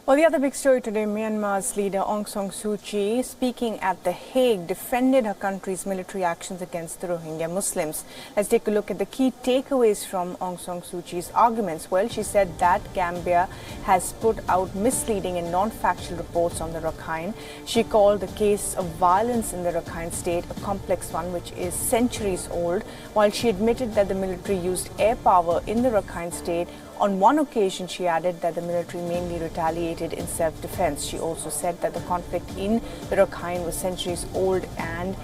Well, the other big story today, Myanmar's leader Aung San Suu Kyi, speaking at The Hague, defended her country's military actions against the Rohingya Muslims. Let's take a look at the key takeaways from Aung San Suu Kyi's arguments. Well, she said that Gambia has put out misleading and non-factual reports on the Rakhine. She called the case of violence in the Rakhine state a complex one which is centuries old, while she admitted that the military used air power in the Rakhine state. On one occasion, she added that the military mainly retaliated in self-defense. She also said that the conflict in the Rakhine was centuries old and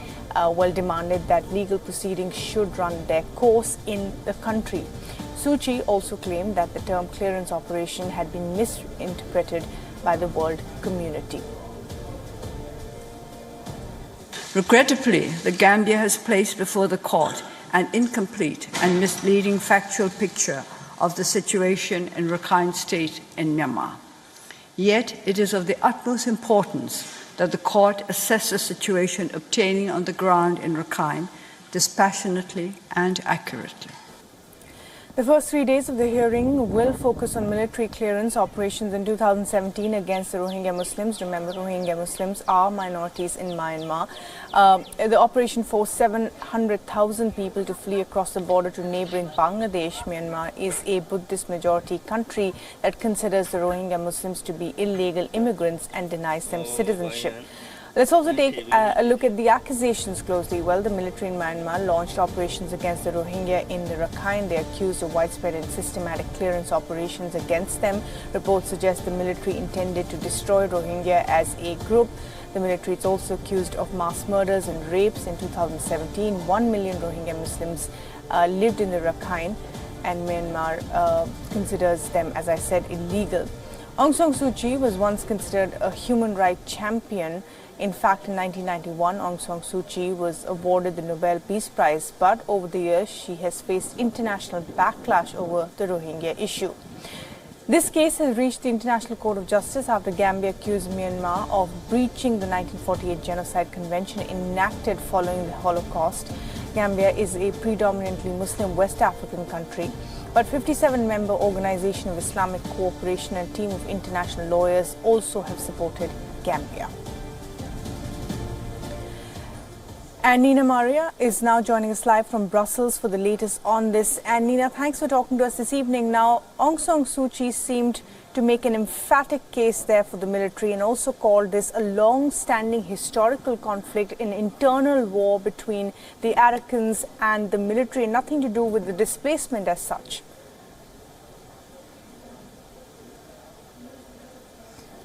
demanded that legal proceedings should run their course in the country. Suu Kyi also claimed that the term clearance operation had been misinterpreted by the world community. Regrettably, the Gambia has placed before the court an incomplete and misleading factual picture of the situation in Rakhine State in Myanmar. Yet it is of the utmost importance that the court assess the situation obtaining on the ground in Rakhine dispassionately and accurately. The first 3 days of the hearing will focus on military clearance operations in 2017 against the Rohingya Muslims. Remember, Rohingya Muslims are minorities in Myanmar. The operation forced 700,000 people to flee across the border to neighboring Bangladesh. Myanmar is a Buddhist majority country that considers the Rohingya Muslims to be illegal immigrants and denies them citizenship. Let's also take a look at the accusations closely. Well, the military in Myanmar launched operations against the Rohingya in the Rakhine. They accused of widespread and systematic clearance operations against them. Reports suggest the military intended to destroy Rohingya as a group. The military is also accused of mass murders and rapes. In 2017, 1 million Rohingya Muslims lived in the Rakhine, and Myanmar considers them, as I said, illegal. Aung San Suu Kyi was once considered a human rights champion. In fact, in 1991, Aung San Suu Kyi was awarded the Nobel Peace Prize, but over the years, she has faced international backlash over the Rohingya issue. This case has reached the International Court of Justice after Gambia accused Myanmar of breaching the 1948 Genocide Convention enacted following the Holocaust. Gambia is a predominantly Muslim West African country, but 57-member Organization of Islamic Cooperation and team of international lawyers also have supported Gambia. And Nina Maria is now joining us live from Brussels for the latest on this. And Nina, thanks for talking to us this evening. Now, Aung San Suu Kyi seemed to make an emphatic case there for the military and also called this a long-standing historical conflict, an internal war between the Arakkans and the military, nothing to do with the displacement as such.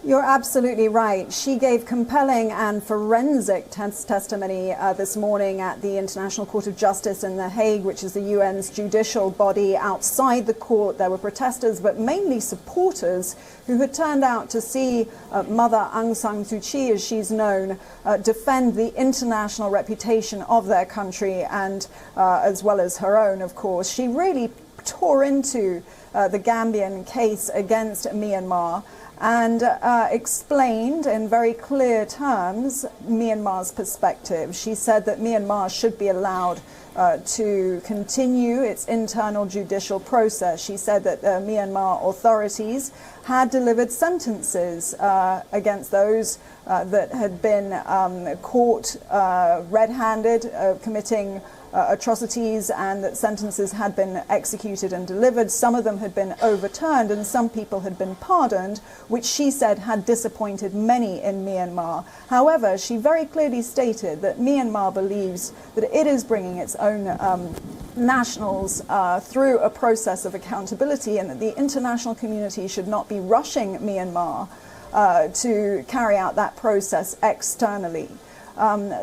You're absolutely right. She gave compelling and forensic testimony this morning at the International Court of Justice in The Hague, which is the UN's judicial body. Outside the court, there were protesters, but mainly supporters who had turned out to see Mother Aung San Suu Kyi, as she's known, defend the international reputation of their country and as well as her own, of course. She really tore into the Gambian case against Myanmar and explained in very clear terms Myanmar's perspective. She said that Myanmar should be allowed to continue its internal judicial process. She said that the Myanmar authorities had delivered sentences against those that had been caught red-handed committing atrocities, and that sentences had been executed and delivered. Some of them had been overturned and some people had been pardoned, which she said had disappointed many in Myanmar. However, she very clearly stated that Myanmar believes that it is bringing its own nationals through a process of accountability, and that the international community should not be rushing Myanmar to carry out that process externally.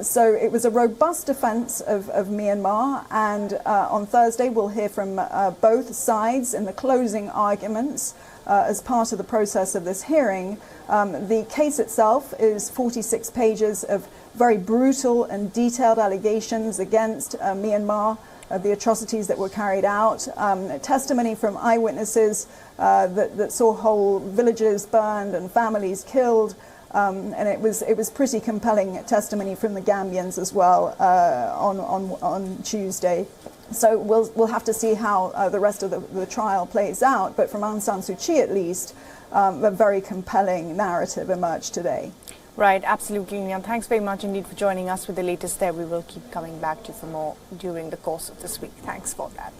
So it was a robust defense of Myanmar, and on Thursday we'll hear from both sides in the closing arguments as part of the process of this hearing. The case itself is 46 pages of very brutal and detailed allegations against Myanmar, the atrocities that were carried out, testimony from eyewitnesses that saw whole villages burned and families killed, And it was pretty compelling testimony from the Gambians as well on Tuesday. So we'll have to see how the rest of the trial plays out. But from Aung San Suu Kyi, at least, a very compelling narrative emerged today. Right, absolutely, Wion. Thanks very much indeed for joining us with the latest there. We will keep coming back to you for more during the course of this week. Thanks for that.